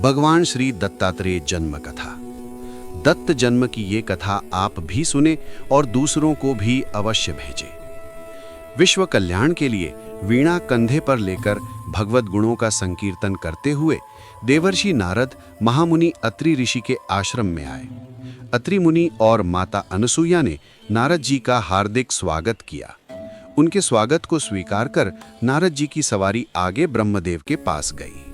भगवान श्री दत्तात्रेय जन्म कथा। दत्त जन्म की ये कथा आप भी सुने और दूसरों को भी अवश्य भेजें। विश्व कल्याण के लिए वीणा कंधे पर लेकर भगवत गुणों का संकीर्तन करते हुए देवर्षि नारद महामुनि अत्रि ऋषि के आश्रम में आए। अत्रि मुनि और माता अनसुईया ने नारद जी का हार्दिक स्वागत किया। उनके स्वागत को स्वीकार कर नारद जी की सवारी आगे ब्रह्मदेव के पास गई।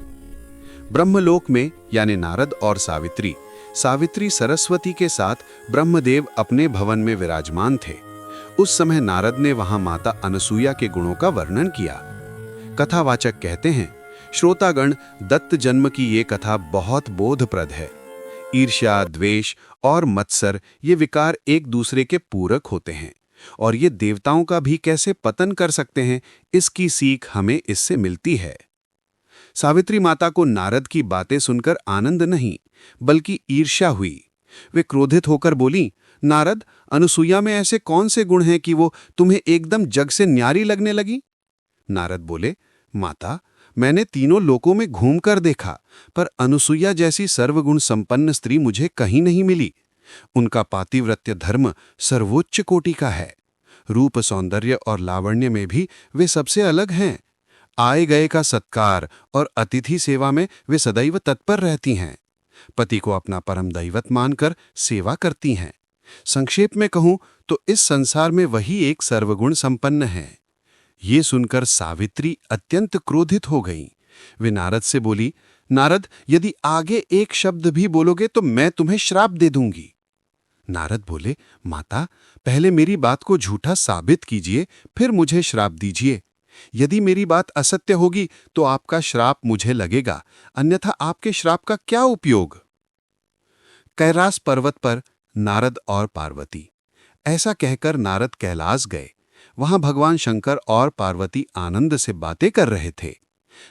ब्रह्मलोक में यानी नारद और सावित्री सरस्वती के साथ ब्रह्मदेव अपने भवन में विराजमान थे। उस समय नारद ने वहां माता अनसुईया के गुणों का वर्णन किया। कथावाचक कहते हैं, श्रोतागण, दत्त जन्म की ये कथा बहुत बोधप्रद है। ईर्ष्या, द्वेष और मत्सर ये विकार एक दूसरे के पूरक होते हैं और ये देवताओं का भी कैसे पतन कर सकते हैं, इसकी सीख हमें इससे मिलती है। सावित्री माता को नारद की बातें सुनकर आनंद नहीं बल्कि ईर्ष्या हुई। वे क्रोधित होकर बोली, नारद, अनसुईया में ऐसे कौन से गुण हैं कि वो तुम्हें एकदम जग से न्यारी लगने लगी? नारद बोले, माता, मैंने तीनों लोकों में घूमकर देखा, पर अनसुईया जैसी सर्वगुण संपन्न स्त्री मुझे कहीं नहीं मिली। उनका पातिव्रत्य धर्म सर्वोच्च कोटि का है। रूप, सौंदर्य और लावण्य में भी वे सबसे अलग हैं। आए गए का सत्कार और अतिथि सेवा में वे सदैव तत्पर रहती हैं। पति को अपना परम दैवत मानकर सेवा करती हैं। संक्षेप में कहूं तो इस संसार में वही एक सर्वगुण संपन्न है। ये सुनकर सावित्री अत्यंत क्रोधित हो गई। वे नारद से बोली, नारद, यदि आगे एक शब्द भी बोलोगे तो मैं तुम्हें श्राप दे दूंगी। नारद बोले, माता, पहले मेरी बात को झूठा साबित कीजिए, फिर मुझे श्राप दीजिए। यदि मेरी बात असत्य होगी तो आपका श्राप मुझे लगेगा, अन्यथा आपके श्राप का क्या उपयोग? कैलाश पर्वत पर नारद और पार्वती। ऐसा कहकर नारद कैलाश गए। वहां भगवान शंकर और पार्वती आनंद से बातें कर रहे थे।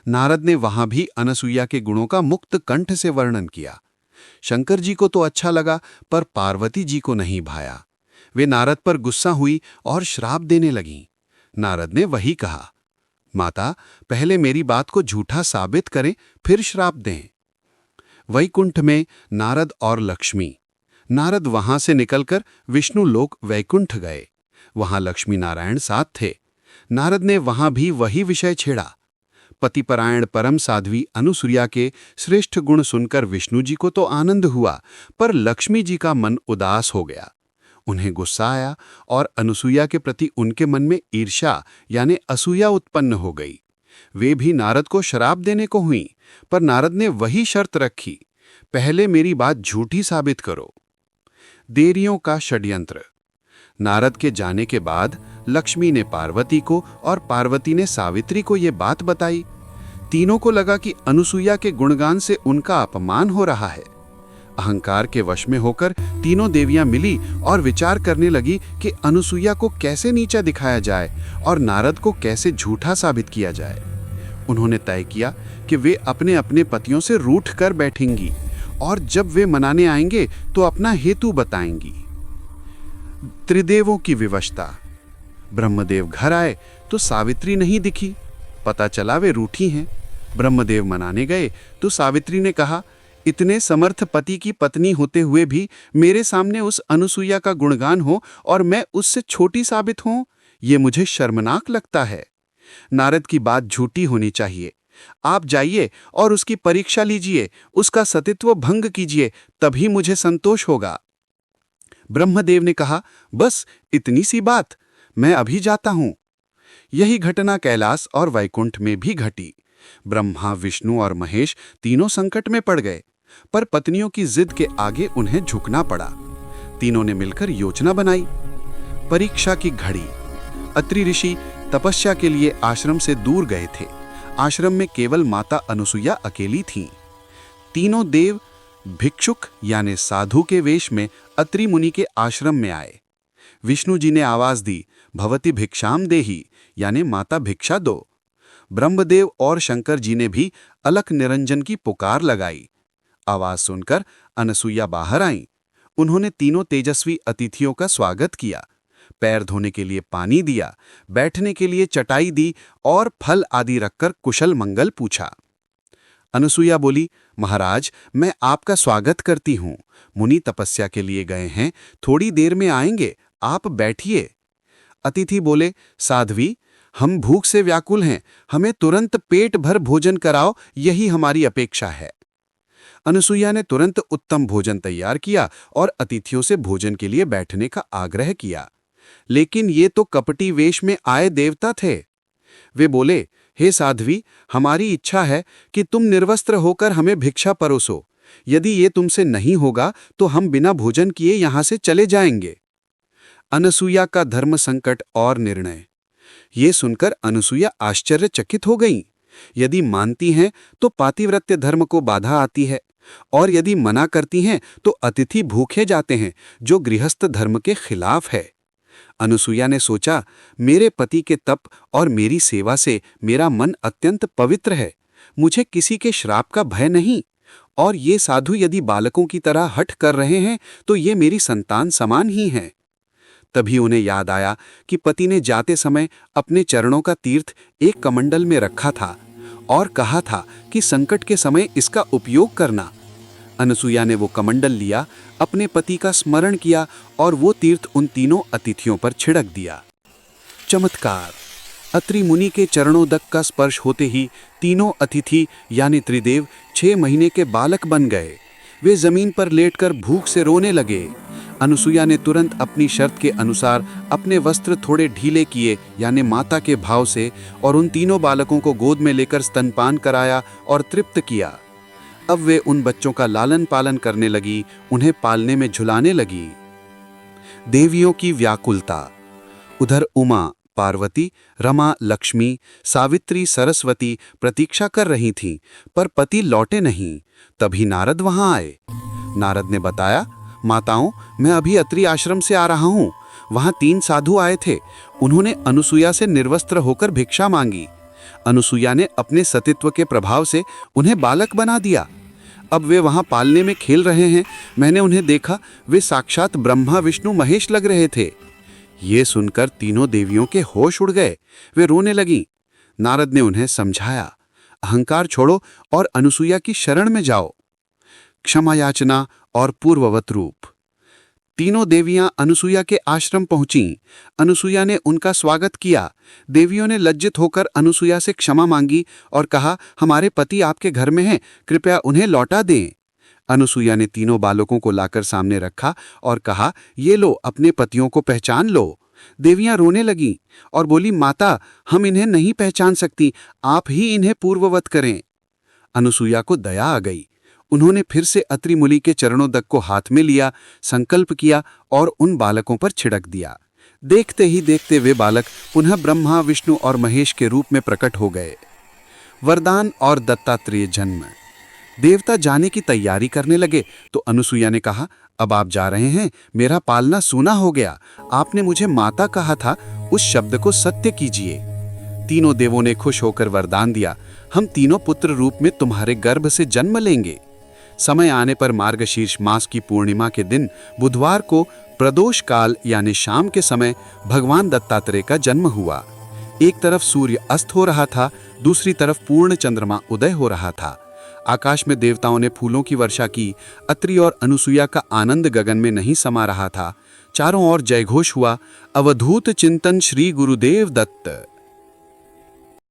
नारद ने वहां भी अनसुईया के गुणों का मुक्त कंठ से वर्णन किया। शंकर जी को तो अच्छा लगा, पर पार्वती जी को नहीं भाया। वे नारद पर गुस्सा हुई और श्राप देने लगीं। नारद ने वही कहा, माता, पहले मेरी बात को झूठा साबित करें, फिर श्राप दें। वैकुंठ में नारद और लक्ष्मी। नारद वहां से निकलकर विष्णु लोक वैकुंठ गए। वहां लक्ष्मी नारायण साथ थे। नारद ने वहां भी वही विषय छेड़ा। पतिपरायण परम साध्वी अनसुईया के श्रेष्ठ गुण सुनकर विष्णु जी को तो आनंद हुआ, पर लक्ष्मी जी का मन उदास हो गया। उन्हें गुस्सा आया और अनसुईया के प्रति उनके मन में ईर्ष्या यानी असूया उत्पन्न हो गई। वे भी नारद को श्राप देने को हुई, पर नारद ने वही शर्त रखी, पहले मेरी बात झूठी साबित करो। देरियों का षड्यंत्र। नारद के जाने के बाद लक्ष्मी ने पार्वती को और पार्वती ने सावित्री को ये बात बताई। तीनों को लगा कि अनसुईया के गुणगान से उनका अपमान हो रहा है। अहंकार के वश में होकर तीनों देवियां मिली और विचार करने लगी कि अनसुईया को कैसे नीचा दिखाया जाए और नारद को कैसे झूठा साबित किया जाए। उन्होंने तय किया कि वे अपने अपने पतियों से रूठ कर बैठेंगी और जब वे मनाने आएंगे तो अपना हेतु बताएंगी। त्रिदेवों की विवशता। ब्रह्मदेव घर आए तो सावित्री नहीं दिखी। पता चला वे रूठी हैं। ब्रह्मदेव मनाने गए तो सावित्री ने कहा, इतने समर्थ पति की पत्नी होते हुए भी मेरे सामने उस अनसुईया का गुणगान हो और मैं उससे छोटी साबित हूं, ये मुझे शर्मनाक लगता है। नारद की बात झूठी होनी चाहिए। आप जाइए और उसकी परीक्षा लीजिए, उसका सतीत्व भंग कीजिए, तभी मुझे संतोष होगा। ब्रह्मदेव ने कहा, बस इतनी सी बात, मैं अभी जाता हूं। यही घटना कैलाश और वैकुंठ में भी घटी। ब्रह्मा, विष्णु और महेश तीनों संकट में पड़ गए, पर पत्नियों की जिद के आगे उन्हें झुकना पड़ा। तीनों ने मिलकर योजना बनाई। परीक्षा की घड़ी। अत्रि ऋषि तपस्या के लिए आश्रम से दूर गए थे। आश्रम में केवल माता अनसुईया अकेली थीं। तीनों देव भिक्षुक यानी साधु के वेश में अत्रि मुनि के आश्रम में आए। विष्णु जी ने आवाज दी, भवती भिक्षाम देहि, यानी माता भिक्षा दो। ब्रह्मदेव और शंकर जी ने भी अलख निरंजन की पुकार लगाई। आवाज सुनकर अनसुईया बाहर आईं। उन्होंने तीनों तेजस्वी अतिथियों का स्वागत किया। पैर धोने के लिए पानी दिया, बैठने के लिए चटाई दी और फल आदि रखकर कुशल मंगल पूछा। अनुसुईया बोली, महाराज, मैं आपका स्वागत करती हूँ। मुनि तपस्या के लिए गए हैं, थोड़ी देर में आएंगे, आप बैठिए। अतिथि बोले, साध्वी, हम भूख से व्याकुल हैं, हमें तुरंत पेट भर भोजन कराओ, यही हमारी अपेक्षा है। अनुसुईया ने तुरंत उत्तम भोजन तैयार किया और अतिथियों से भोजन के लिए बैठने का आग्रह किया। लेकिन ये तो कपटी वेश में आए देवता थे। वे बोले, हे साध्वी, हमारी इच्छा है कि तुम निर्वस्त्र होकर हमें भिक्षा परोसो। यदि ये तुमसे नहीं होगा तो हम बिना भोजन किए यहां से चले जाएंगे। अनुसुईया का धर्म संकट और निर्णय। ये सुनकर अनुसुईया आश्चर्यचकित हो गईं। यदि मानती हैं तो पातिव्रत्य धर्म को बाधा आती है, और यदि मना करती हैं तो अतिथि भूखे जाते हैं, जो गृहस्थ धर्म के खिलाफ है। अनुसुईया ने सोचा, मेरे पति के तप और मेरी सेवा से मेरा मन अत्यंत पवित्र है, मुझे किसी के श्राप का भय नहीं, और ये साधु यदि बालकों की तरह हठ कर रहे हैं तो ये मेरी संतान समान ही हैं। तभी उन्हें याद आया कि पति ने जाते समय अपने चरणों का तीर्थ एक कमंडल में रखा था और कहा था कि संकट के समय इसका उपयोग करना। अनुसुईया ने वो कमंडल लिया, अपने पति का स्मरण किया और वो तीर्थ उन तीनों अतिथियों पर छिड़क दिया। चमत्कार। अत्रि मुनि के चरणोदक का स्पर्श होते ही तीनों अतिथि यानी त्रिदेव 6 महीने के बालक बन गए। वे जमीन पर लेटकर भूख से रोने लगे। अनुसुईया ने तुरंत अपनी शर्त के अनुसार अपने वस्त्र थोड़े ढीले किए यानी माता के भाव से, और उन तीनों बालकों को गोद में लेकर स्तनपान कराया और तृप्त किया। अब वे उन बच्चों का लालन पालन करने लगी, उन्हें पालने में झुलाने लगी। देवियों की व्याकुलता। उधर उमा, पार्वती, रमा, लक्ष्मी, सावित्री, सरस्वती प्रतीक्षा कर रही थीं, पर पति लौटे नहीं। तभी नारद वहां आए। नारद ने बताया, माताओं, मैं अभी अत्रि आश्रम से आ रहा हूं। वहां 3 साधु आए थे, उन्होंने अनुसुईया से निर्वस्त्र होकर भिक्षा मांगी। अनुसुईया ने अपने सतीत्व के प्रभाव से उन्हें बालक बना दिया। अब वे वहां पालने में खेल रहे हैं। मैंने उन्हें देखा, वे साक्षात ब्रह्मा विष्णु महेश लग रहे थे। ये सुनकर तीनों देवियों के होश उड़ गए, वे रोने लगीं। नारद ने उन्हें समझाया, अहंकार छोड़ो और अनुसुईया की शरण में जाओ। क्षमा याचना और पूर्ववत रूप। तीनों देवियां अनुसुईया के आश्रम पहुंचीं। अनुसुईया ने उनका स्वागत किया। देवियों ने लज्जित होकर अनुसुईया से क्षमा मांगी और कहा, हमारे पति आपके घर में हैं, कृपया उन्हें लौटा दें। अनुसुईया ने तीनों बालकों को लाकर सामने रखा और कहा, ये लो, अपने पतियों को पहचान लो। देवियां रोने लगीं और बोली, माता, हम इन्हें नहीं पहचान सकती, आप ही इन्हें पूर्ववत करें। अनुसुईया को दया आ गई। उन्होंने फिर से अत्रि मुनि के चरणोदक को हाथ में लिया, संकल्प किया और उन बालकों पर छिड़क दिया। देखते ही देखते वे बालक पुनः ब्रह्मा, विष्णु और महेश के रूप में प्रकट हो गए। वरदान और दत्तात्रेय जन्म। देवता जाने की तैयारी करने लगे तो अनुसुईया ने कहा, अब आप जा रहे हैं, मेरा पालना सूना हो गया। आपने मुझे माता कहा था, उस शब्द को सत्य कीजिए। तीनों देवों ने खुश होकर वरदान दिया, हम तीनों पुत्र रूप में तुम्हारे गर्भ से जन्म लेंगे। समय आने पर मार्गशीर्ष मास की पूर्णिमा के दिन बुधवार को प्रदोष काल यानी शाम के समय भगवान दत्तात्रेय का जन्म हुआ। एक तरफ सूर्य अस्त हो रहा था, दूसरी तरफ पूर्ण चंद्रमा उदय हो रहा था। आकाश में देवताओं ने फूलों की वर्षा की। अत्रि और अनुसुईया का आनंद गगन में नहीं समा रहा था। चारों ओर जयघोष हुआ, अवधूत चिंतन श्री गुरुदेव दत्त।